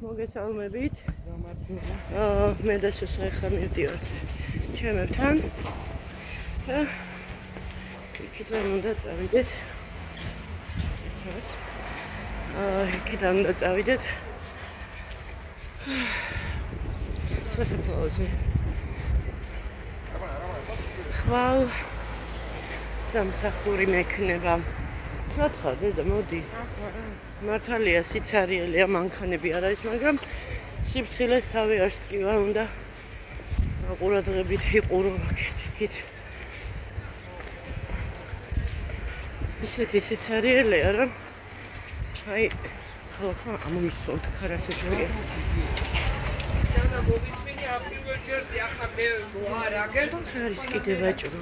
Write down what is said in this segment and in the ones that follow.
მოგესალმებით. მე და სუსა ახლა მივდივართ ჩემებთან. იქიდან უნდა წავიდეთ. იქიდან უნდა წავიდეთ. სასაფლაოზე. ხვალ სამსახური მექნება. სათხარ დედა მოდი. მართალია სიცარიელია მანქანები არ არის, მაგრამ სიფრთხილეს თავი არ სტკივა უნდა ყურადღებით ვიყურო აქეთ. ისეთი სიცარიელია, რომ აი ხალხმა ამოისწონთ ქარასეშია. Sana მოვისმინე აპრილ ჯერზე ახლა მე არ აგერ არის კიდე ვაჭრობა.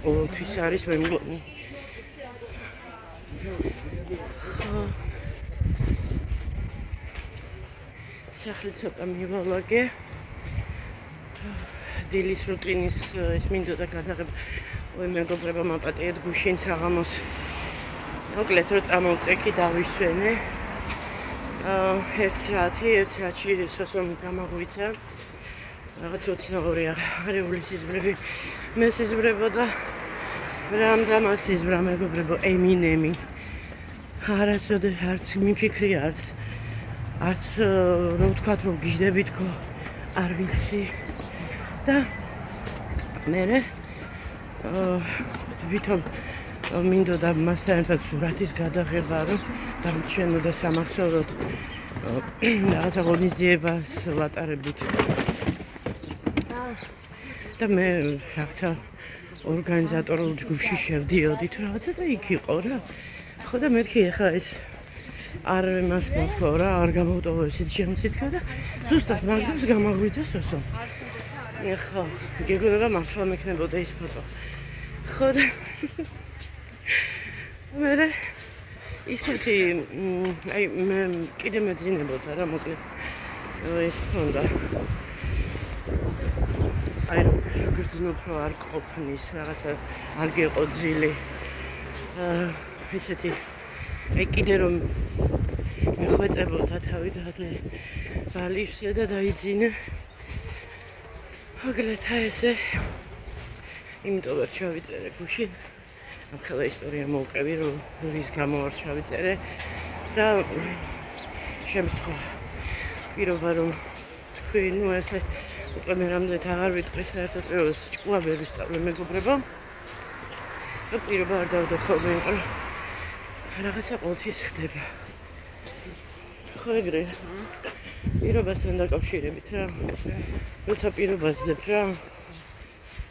ყოველთვის არის მე მგონი. სახლი ცოტა მივალაგე. დილის რუტინის ეს მინდოდა გადაღება. ой, მეგობრებო, მაპატიეთ გუშინ საღამოს. მოკლედ რო წამოვწექი დავისვენე. 1 საათში სოსომ გამაღვიცა. რაღაც უცნაურია, არეული სიზმრები. მე სიზმრებოდა რამდა სიზმრა მეგობრებო, ემინემი. არასოდეს არც მიფიქრი არც რო ვთქვათ რომ გიждები თქო არ ვიცი და მე ვითომ მინდოდა მასთან ერთად სურათის გადაღება რომ დამჩენოდა სამახსოვროდ რაღაცა ღონისძიებას ვატარებით და მე რაღაცა ორგანიზატორულ ჯგუფში შევდიოდით რაღაცა და იქ იყო რა ხო და მეთქი ახლა ეს არ იმას გქო რა არ გამოვტოვო ესეთ შემცითქა და ზუსტად მაგას გამაღვიძა სოსო ახლა გეგონა რომ ახლა მექნებოდა ის ფოტო ხო და მე ისეთი აი მე კიდე მეძინებოდა რა მოკლედ ეს თქონდა აი რომ გრძნობ რომ არ ყოფნის რაღაცა არ გეყო ძილი ესეთი აი კიდე რომ მეხვეწებოდა თავი დადლე ბალიშზე და დაიძინე მოკლედ აი ესე იმიტომ ვერ ჩავიწერე გუშინ ახლა ისტორია მოვყევი რომ რის გამო არ ჩავიწერე და შემწყო პირობა რომ თქვი ნუ ესე უკვე მე რამდენად აღარ ვიტყვი საერთოდ რომ ჭკუა ვერ ვისწავლე მეგობრებო და პირობა არ დავდო ხოლმე იყო რაღაცა ყოველთვის ხდება ხო ეგრე პირობასთან დაკავშირებით რა როცა პირობას ძლებ რა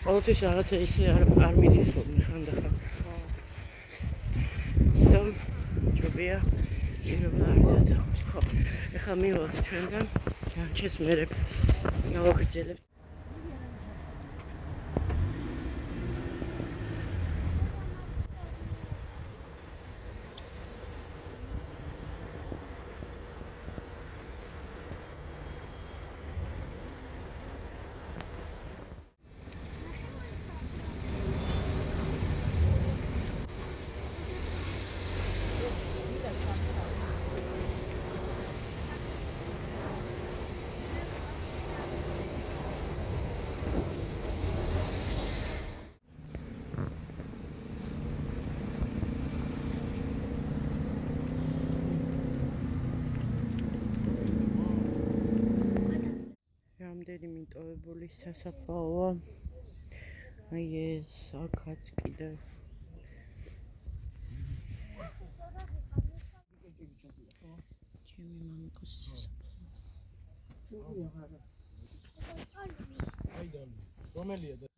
ყოველთვის რაღაცა ისე არ მიდის ხოლმე ხანდახან და ჯობია პირობა არ დადო ხო ეხლა მივალთ ჩვენგან ჯანჩეს მერე გავაგრძელებთ რამდენი მიტოვებული სასაფლაოა აი ეს აქაც კიდე ჩემი მამიკოს სასაფლაო აიდან რომელია და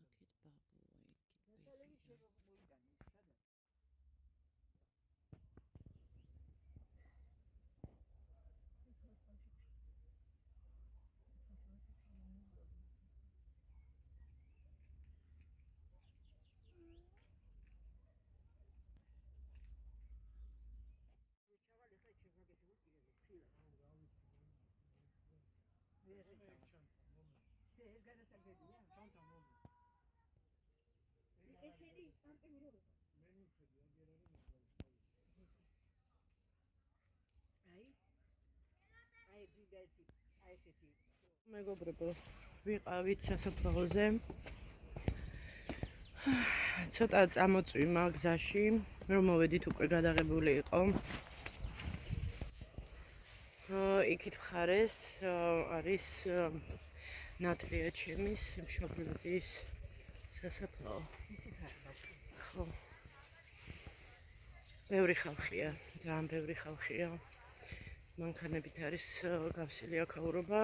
მეგობრებო, ვიყავით სასაფლაოზე. ცოტა წამოწვიმა გზაში, რომ მოვედით უკვე გადაღებული იყო. იქით მხარეს არის ნათლიაჩემის მშობლების სასაფლაო. ხო. ბევრი ხალხია, ძალიან ბევრი ხალხია. მანქანებით არის გავსილი აქაურობა.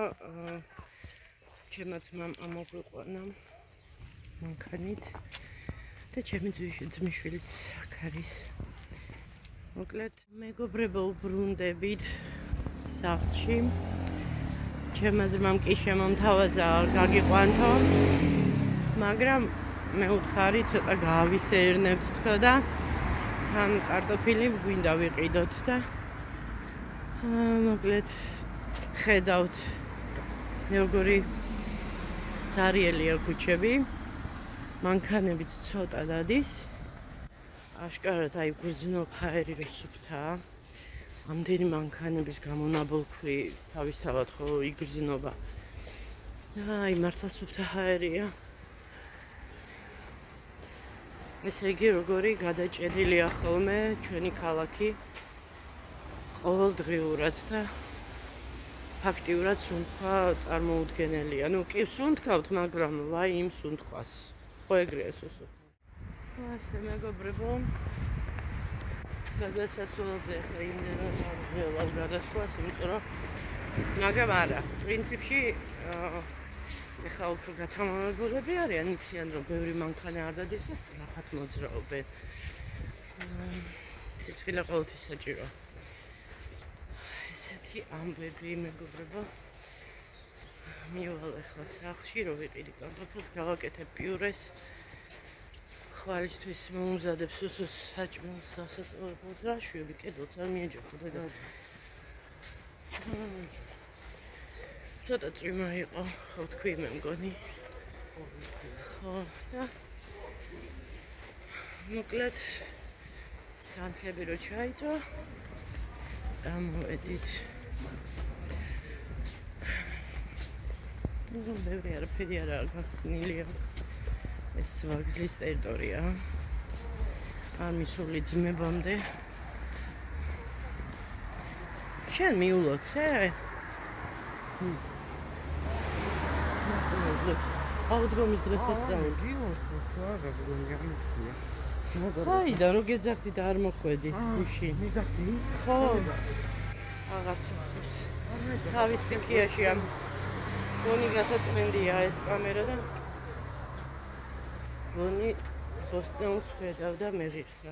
ჩემმა ძმამ ამოგვიყვანა მანქანით და ჩემი ძმისშვილიც აქ არის. მოკლედ, მეგობრებო, უბრუნდებით სახლში. ჩემმა ძმამ კი შემომთავაზა გაგიყვანთო, მაგრამ მე უთხარი ცოტა გავისეირნებთ თქო და თან კარტოფილი გვინდა ვიყიდოთ და მოკლედ ხედავთ როგორი ცარიელია ქუჩები, მანქანებიც ცოტა დადის. აშკარად აი გრძნობა ჰაერი რო სუფთაა. ამდენი მანქანების გამონაბოლქვი თავისთავად ხო იგრძნობა. აი მართლა სუფთა ჰაერია. ესე იგი როგორი გადაჭედილია ხოლმე ჩვენი ქალაქი ყოველდღიურად და ფაქტიურად სუნთქვა წარმოუდგენელია. ნუ კი სუნთქავთ, მაგრამ ვაი იმ სუნთქვას. ხო ეგრეა სუსუ. ასე მეგობრებო, გადასასვლელზე ხა იმდენად აღველავ გადასვლას, იმიტომ რომ მაგრამ არა, პრინციპში ეხლა უფრო გათამამებულები არიან, იციან რომ ბევრი მანქანა არ დადის და სწრაფად მოძრაობენ. სიფრთხილე ყოველთვის საჭიროა. ესეთი ამბები მეგობრებო. მივალ ახლა სახლში რომ ვიყიდი კარტოფილს, გავაკეთებ პიურეს. ხვალისთვის მომზადებ სუსუს საჭმელს სასწორებელს და შვილი კედელს არ მიეჯახო და ცოტა წვიმა იყო, ხო თქვი მე მგონი. ხო და მოკლედ სანთლები რო ჩაიწვა, გამოვედით. ბევრი არაფერი არაა გახსნილია. ეს ვაგზლის ტერიტორია. არ მისული ძმებამდე. შენ მიულოცე? აუდგომის დღეს ესწავლები? საიდან რო გეძახდი და არ მოხვედი გუში? მიზახდი? ხო. აღარ ცოცხლობს. თავის სტიქიაში ამ გონი გასაწმენდია ეს კამერა და გონი პოსტნეულს ხედავ და მე ღირსა.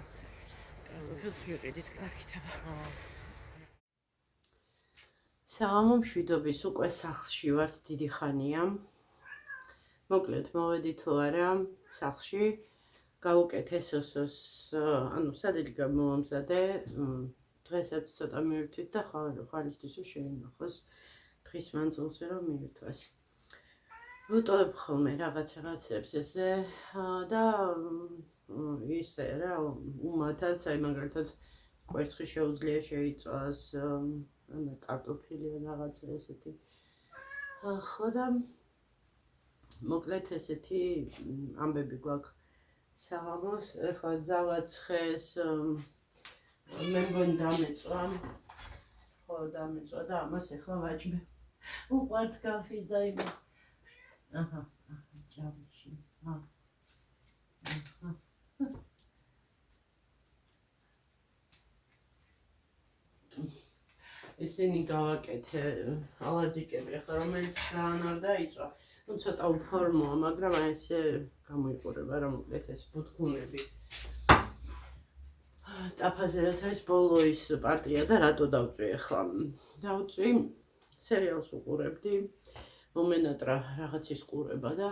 კარტოფილს ვიყიდით, კარგით აბა. საღამო მშვიდობის უკვე სახლში ვართ დიდი ხანია. მოკლედ მოვედით თუ არა სახლში. გავუკეთე სოსოს, ანუ სადილი გამოვამზადე. დღესაც ცოტა მივირთვით და ხვალისთვის შეინახოს დღის მანძილზე რომ მივირთვას. ვუტოვებ ხოლმე რაღაცებს ესე და ისე რა უმათაც აი მაგალითად კვერცხი შეუძლია შეიწვას, კარტოფილი ან რაღაცა ესეთი. ხო და მოკლედ ესეთი ამბები გვაქვს საღამოს. ეხლა ძალაცხეს მე მგონი დამეწვა. ხო დამეწვა და ამას ეხლა ვაჭმე. უყვართ კაფის და იმა. აჰა, ჭამში. ესენი გავაკეთე ალაჯიკები, ახლა რომელიც ძალიან არ დაიწვა. ნუ ცოტა უფორმოა, მაგრამ აი ესე გამოიყურება რა მოკლედ ეს ბუთხუნები. ტაფაზე რაც არის ბოლო ის პარტია და რატო დავწვი ახლა? დავწვი სერიალს უყურებდი. მომენატრა რაღაცის ყურება და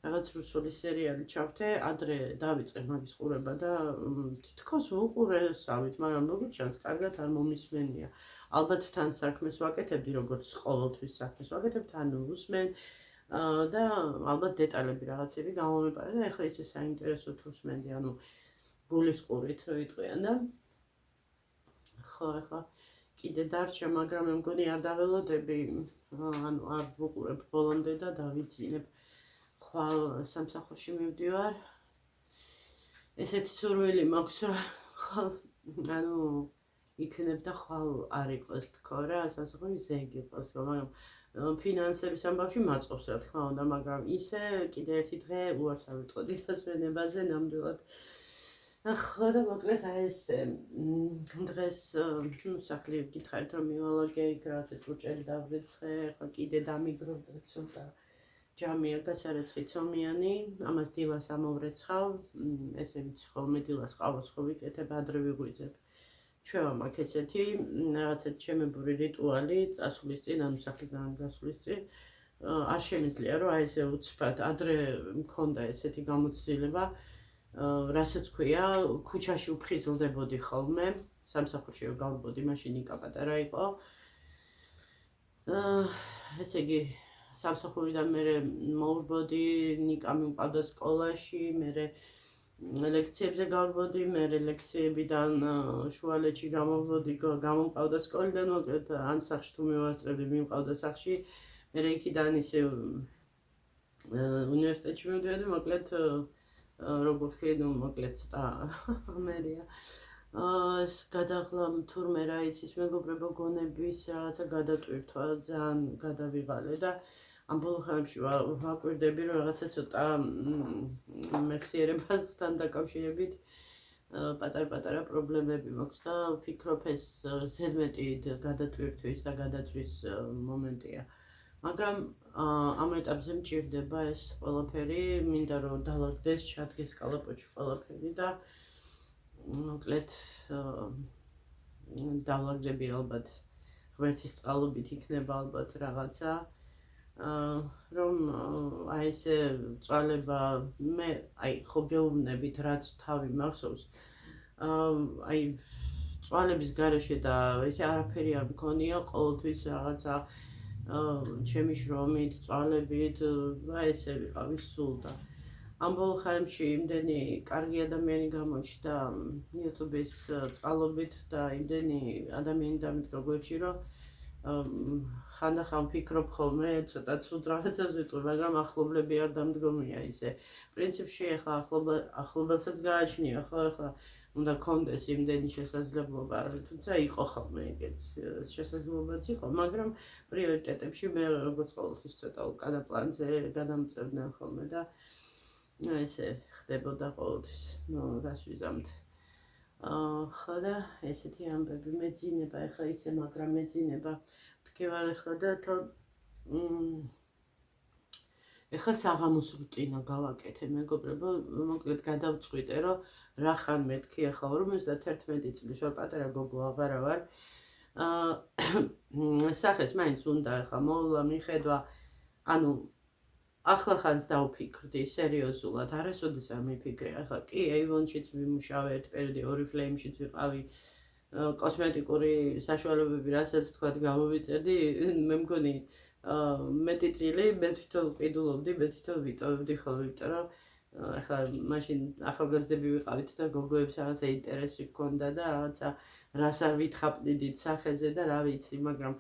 რაღაც რუსული სერიალი ჩავთე, ადრე დავიწყე მაგის ყურება და თითქოს უყურესავით, მაგრამ როგორც ჩანს, კარგად არ მომისმენია. ალბათ თან საქმეს ვაკეთებდი, როგორც ყოველთვის საქმეს ვაკეთებ, თან უსმენ და ალბათ დეტალები რაღაცები გამომეპარა და ეხლა ისე საინტერესოდ უსმენდი, ანუ გულის ყურით რო იტყვიან და ხო, ეხლა კიდე დარჩა, მაგრამ მე მგონი არ დაველოდები, ანუ არ ვუყურებ ბოლომდე და დავიძინებ. ხვალ სამსახურში მივდივარ. ესეთი სურვილი მაქვს, რომ ხვალ ანუ იქნებ და ხვალ არ იყოს თქო რა, სამსახური ზეგ იყოს, მაგრამ ფინანსების ამბავში მაწყობს რა თქმა უნდა, მაგრამ ისე კიდე ერთი დღე უარს არ ვიტყოდი დასვენებაზე ნამდვილად. ხო და მოკლედ აი ეს დღეს სახლი გითხარით რომ მივალაგე იქ რაღაც ჭურჭელი დავრეცხე, ხო კიდე დამიგროვდა ცოტა ჯამია გასარეცხი ცომიანი, ამას დილას ამოვრეცხავ, ესე ვიცი ხოლმე დილას ყავას ხო ვიკეთებ, ადრე ვიღვიძებ. ჩვევა მაქვს ესეთი რაღაცა ჩემებური რიტუალი წასვლის წინ, ანუ სახლიდან გასვლის წინ, არ შემიძლია რომ აი ესე უცბად ადრე მქონდა ესეთი გამოცდილება, რასაც ქვია, ქუჩაში უფხიზლდებოდი ხოლმე, სამსახურში რომ გავბოდი, მაშინ იკა პატარა იყო. ესე იგი სამსახურიდან მე მოვბოდი, ნიკა მივყავდა სკოლაში, მე ლექციებზე გავბოდი, მე ლექციებიდან შუალედში გამოვბოდი, გამომყავდა სკოლიდან, მოკლედ ან სახლში თუ მივასწრებდი, მივყავდა სახლში, მე იქიდან ისე უნივერსიტეტში მივდივარდი, მოკლედ როგორ ხედავ, მოკლედ ცოტა ამერია. გადაღლა თურმე რა იცის, მეგობრებო გონების რაღაცა გადატვირთვა ძალიან გადავიღალე და ამ ბოლო ხანებში ვაკვირდები რომ რაღაცა ცოტა მეხსიერებასთან დაკავშირებით პატარ-პატარა პრობლემები მაქვს და ვფიქრობ ეს ზედმეტი გადატვირთვის და გადაწვის მომენტია. მაგრამ ამ ეტაპზე მჭირდება ეს ყველაფერი, მინდა რომ დალაგდეს, ჩადგეს კალაპოჩი ყველაფერი და მოკლედ დავლაგდები ალბათ ღმერთის წყალობით იქნება ალბათ რაღაცა, რომ აი ესე წვალება მე აი ხო გეუბნებით რაც თავი მახსოვს, აი წვალების გარეშე და ესე არაფერი არ მქონია, ყოველთვის რაღაცა ჩემი შრომით, წვალებით, აი ესე ვიყავი სულ და ამ ბოლო ხანებში იმდენი კარგი ადამიანი გამოჩნდა YouTube-ის წყალობით და იმდენი ადამიანი დამიდგა გვერდში, რომ ხანდახან ვფიქრობ ხოლმე ცოტა ცუდ რაღაცას ვიტყვი, მაგრამ ახლობლები არ დამდგომია ისე. პრინციპში ახლა ახლობელსაც გააჩნია, ხო, ახლა უნდა კონდეს იმდენი შესაძლებლობა, თუმცა იყო ხოლმე ეგეც შესაძლებლობაც იყო, მაგრამ პრიორიტეტებში მე როგორც ყოველთვის ცოტა უკანა პლანზე გადამწევდნენ ხოლმე და ესე ხდებოდა ყოველთვის, რას ვიზამთ. ხო და ესეთი ამბები მეძინება, ეხლა ისე მაგრამ მეძინება თქვენ ახლა და ეხლა საღამოს რუტინა გავაკეთე, მეგობრებო, მოკლედ გადავწყვიტე, რომ რახან მეთქი ახლა 51 წლის ვარ, პატარა გოგო აღარა ვარ. სახეს მაინც უნდა ახლა მოვლა მიხედვა, ანუ ახლახანს დავფიქრდი სერიოზულად, არასოდეს არ მიფიქრე, ახლა კი Avon-შიც ვიმუშავე ერთ პერიოდი, Oriflame-შიც ვიყავი, კოსმეტიკური საშუალებები, რასაც თქვათ გამოვიწერდი, მე მგონი მეტი წილი, მე თვითონ ვყიდულობდი, მე თვითონ ვიტოვებდი ხოლმე, იმიტომ რომ ახლა მაშინ ახალგაზრდები ვიყავით და გოგოებს რაღაცა ინტერესი ჰქონდა და რაღაცა რას არ ვითხრაპდით სახეზე და რა ვიცი, მაგრამ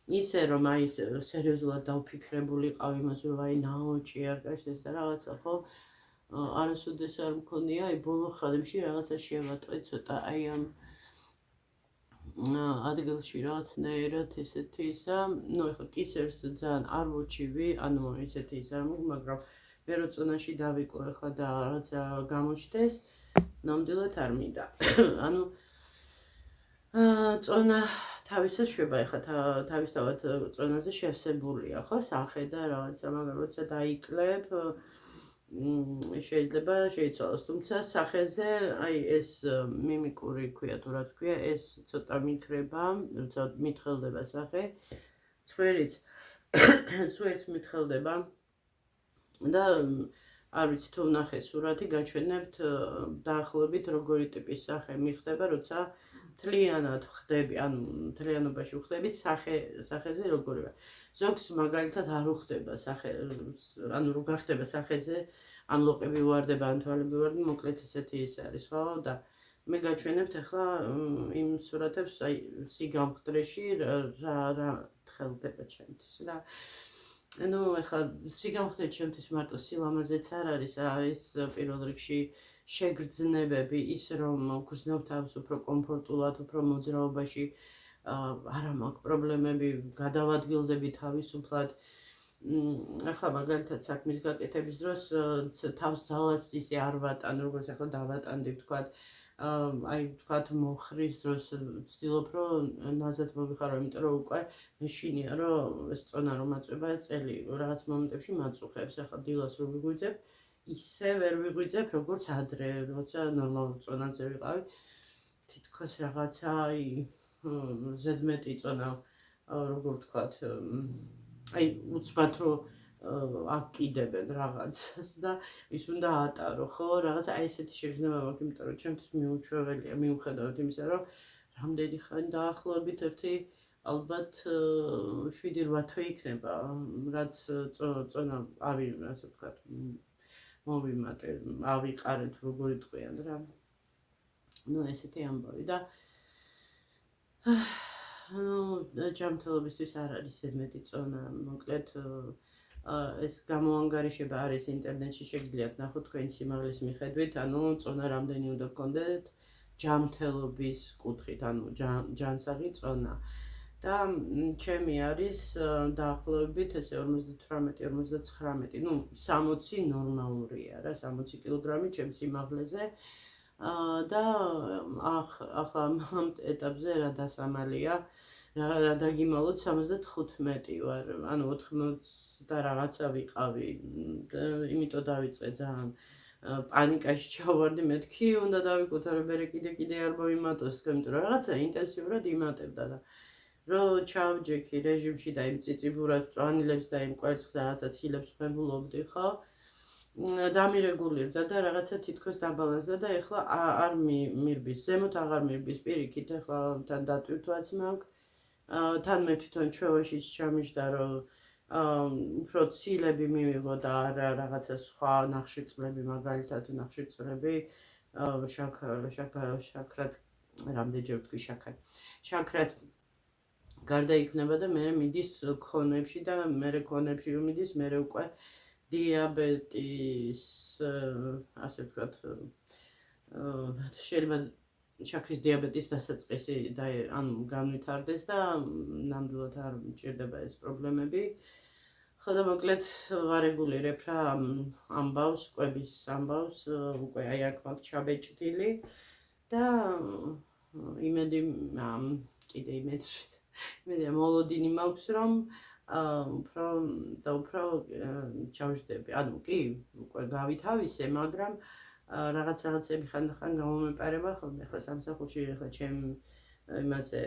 ისე რომ აი სერიოზულად დავფიქრებულიყავ იმაზე, რომ აი ნაოჭი არ გაჩნდეს და რაღაცა ხო არასოდეს არ მქონია, აი ბოლო ხანებში რაღაცა შევატყე ცოტა აი ამ ადგილში რაღაცნაირად ესეთი ისა, ნუ ეხლა კისერს ძალიან არ ვუჩივი, ანუ ესეთი ის არ მოგვი, მაგრამ მე რო წონაში დავიკლო ეხლა და რაღაცა გამოჩნდეს, ნამდვილად არ მინდა. ანუ წონა თავისას შვება, ეხლა თავისთავად წონაზე შევსებულია, ხო, სახე და რაღაცა, მაგრამ როცა დაიკლებ, შეიძლება შეიცვალოს, თუმცა სახეზე აი ეს მიმიკური ქვია თუ რაც ქვია, ეს ცოტა მიქრება, როცა მითხელდება სახე, ცვერიც მითხელდება და არ ვიცი თუ ვნახე სურათი, გაჩვენებთ დაახლოებით როგორი ტიპის სახე მიხდება, როცა მთლიანად ვხდები, ანუ მთლიანობაში ვხდები სახეზე როგორი ვარ. ზოგს მაგალითად არ უხდება სახე, ანუ რო გახდება სახეზე, ან ლოყები ვარდება, ან თვალები ვარდება, მოკლედ ესეთი ის არის, ხო? და მე გაჩვენებთ ახლა იმ სურათებს, აი სიგამხდრეში რა ხელდება ჩემთვის რა. ანუ ახლა სიგამხდრე ჩემთვის მარტო სილამაზეც არ არის, არის პირველ რიგში შეგრძნებები, ის რომ გრძნობ თავს უფრო კომფორტულად, უფრო მოძრაობაში, არა მაქვს პრობლემები, გადავადგილდები თავისუფლად. ახლა მაგალითად საქმის გაკეთების დროს თავს ძალას ისე არ ვატან, როგორც ახლა დავატანდი ვთქვათ. აი ვთქვათ მოხრის დროს ვცდილობ რომ ნაზად მომიხარო, იმიტომ რომ უკვე მეშინია რომ ეს წონა რომ აწვება წელი რაღაც მომენტებში მაწუხებს. ახლა დილას რომ ვიღვიძებ, ისე ვერ ვიღვიძებ როგორც ადრე, როცა ნორმალურ წონაზე ვიყავი. თითქოს რაღაცა აი ზედმეტი წონა, როგორ ვთქვათ, აი უცბად რომ აკიდებენ რაღაცას და ის უნდა ატარო, ხო? რაღაცა აი ესეთი შეგრძნება მაქვს, იმიტომ რომ ჩემთვის მიუჩვეველია, მიუხედავად იმისა, რომ რამდენი ხანი დაახლოებით ერთი ალბათ 7-8 თვე იქნება, რაც წონა ასე ვთქვათ, მოვიმატე, ავიყარეთ, როგორ იტყვიან რა. ნუ ესეთი ამბავი და ჯანმრთელობისთვის არ არის ზედმეტი წონა, მოკლედ ეს გამოანგარიშება არის ინტერნეტში, შეგიძლიათ ნახოთ თქვენი სიმაღლის მიხედვით, ანუ წონა რამდენი უნდა გქონდეთ ჯანმრთელობის კუთხით, ანუ ჯანსაღი წონა. და ჩემი არის დაახლოებით ესე 58-59, ნუ 60 ნორმალურია რა, 60 კილოგრამი ჩემ სიმაღლეზე. და ახლა ამ ეტაპზე რა დასამალია, რა დაგიმალოთ 75 ვარ, ანუ 80 და რაღაცა ვიყავი, იმიტომ დავიწყე ძალიან პანიკაში ჩავარდი, მეთქი უნდა დავიკუთარო, მერე კიდე არ მოიმატოს, იმიტომ რომ რაღაცა ინტენსიურად იმატებდა და რომ ჩავჯექი რეჟიმში და იმ წიწიბურას წვანილებს და იმ კვერცხს და რაღაცა ცილებს ხმებულობდი, ხო? დამირეგულირდა და რაღაცა თითქოს დაბალანსდა და ეხლა არ მირბის, ზემოთ აღარ მირბის, პირიქით ეხლა თან დატვირთვაც მაქვს. თან მე თვითონ ჩვევაშიც ჩამიჯდა, რომ უფრო ცილები მივიღო და არა რაღაცა სხვა ნახშირწყლები, მაგალითად ნახშირწყლები, შაქრად, რამდენჯერ ვთქვი შაქრად გარდაიქმნება და მე მიდის ქონებში და მე ქონებში რომ მიდის, მე უკვე დიაბეტის, ასე ვთქვათ, შეიძლება შაქრის დიაბეტის დასაწყისი ანუ განვითარდეს და ნამდვილად არ მჭირდება ეს პრობლემები. ხო და მოკლედ ვარეგულირებ რა ამბავს, კვების ამბავს, უკვე აი აქ მაქვს ჩაბეჭდილი და იმედი კიდე იმედია მოლოდინი მაქვს, რომ უფრო ჩავჯდები. ანუ კი, უკვე გავითავისე, მაგრამ რაღაცები ხანდახან გამომეპარება ხოლმე. ახლა სამსახურში ახლა ჩემ იმაზე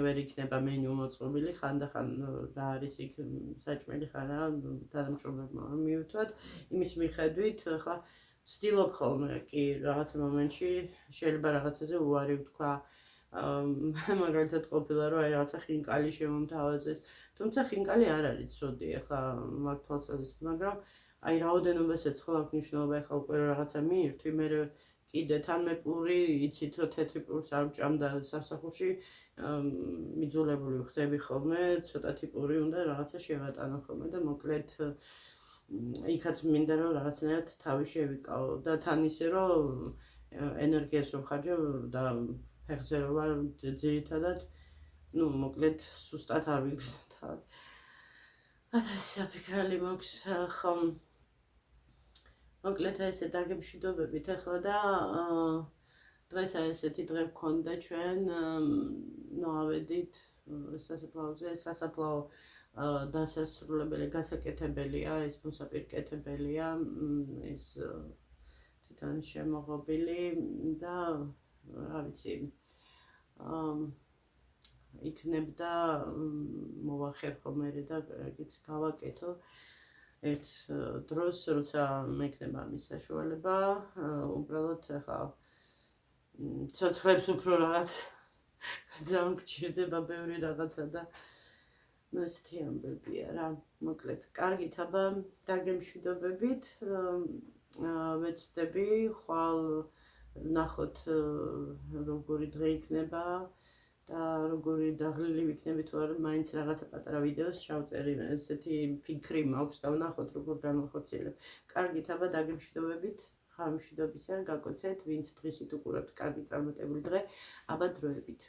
ვერ იქნება მენიუ მოწყობილი, ხანდახან რა არის იქ საჭმელი ხარ რა თანამშრომლებმა მივთვათ. იმის მიხედვით ახლა ვცდილობ ხოლმე კი რაღაც მომენტში შეიძლება რაღაცაზე უარი ვთქვა. მაგალითად ყოფილა რომ აი რაღაცა ხინკალი შემომთავაზეს, თუმცა ხინკალი არ არის ცუდი, ახლა მაგ თვალსაზრისით, მაგრამ აი რაოდენობასაც ხო აქვს მნიშვნელობა, ახლა უკვე რაღაცა მიირთვი, მე კიდე თან მე პური იცით რომ თეთრი პურს არ ვჭამდა სამსახურში, მიძულებული ვხდები ხოლმე, ცოტათი პური უნდა რაღაცა შევატანო ხოლმე და მოკლედ იქაც მინდა რომ რაღაცნაირად თავი შევიკავო და თან ისე რომ ენერგიას რომ ხარჯავ და ფეხზე რომ ვარ ძირითადად, ნუ მოკლედ სუსტად არ ვიგრძნობ თავად. ასე საფიქრალი მაქვს ხო. მოკლედ ესე დაგემშვიდობებით ახლა და დღეს აი ესეთი დღე გქონდა ჩვენ, ნუ ავედით სასაფლაოზე, სასაფლაო დასასრულებელი, გასაკეთებელია, ეს მოსაპირკეთებელია, ეს თვითონ შემოღობილი და რა ვიცი, იქნებდა მოვახერხო მერე და ეგეც გავაკეთო ერთ დროს, როცა მექნება ამის საშუალება, უბრალოდ ახლა ცოცხლებს უფრო რაღაც ძალიან გჭირდება ბევრი რაღაცა და ნუ ესეთი ამბებია რა. მოკლედ, კარგით, აბა დაგემშვიდობებით, ვეცდები ხვალ ნახოთ როგორი დღე იქნება და როგორი დაღლილი ვიქნები თუ არა, მაინც რაღაცა პატარა ვიდეოს ჩავწერი, ესეთი ფიქრი მაქვს და ვნახოთ როგორ განვახორციელებ. კარგით, აბა დაგემშვიდობებით, ხარ მშვიდობისა, გაკოცეთ, ვინც დღისით უყურებთ, კარგი წარმატებული დღე, აბა დროებით.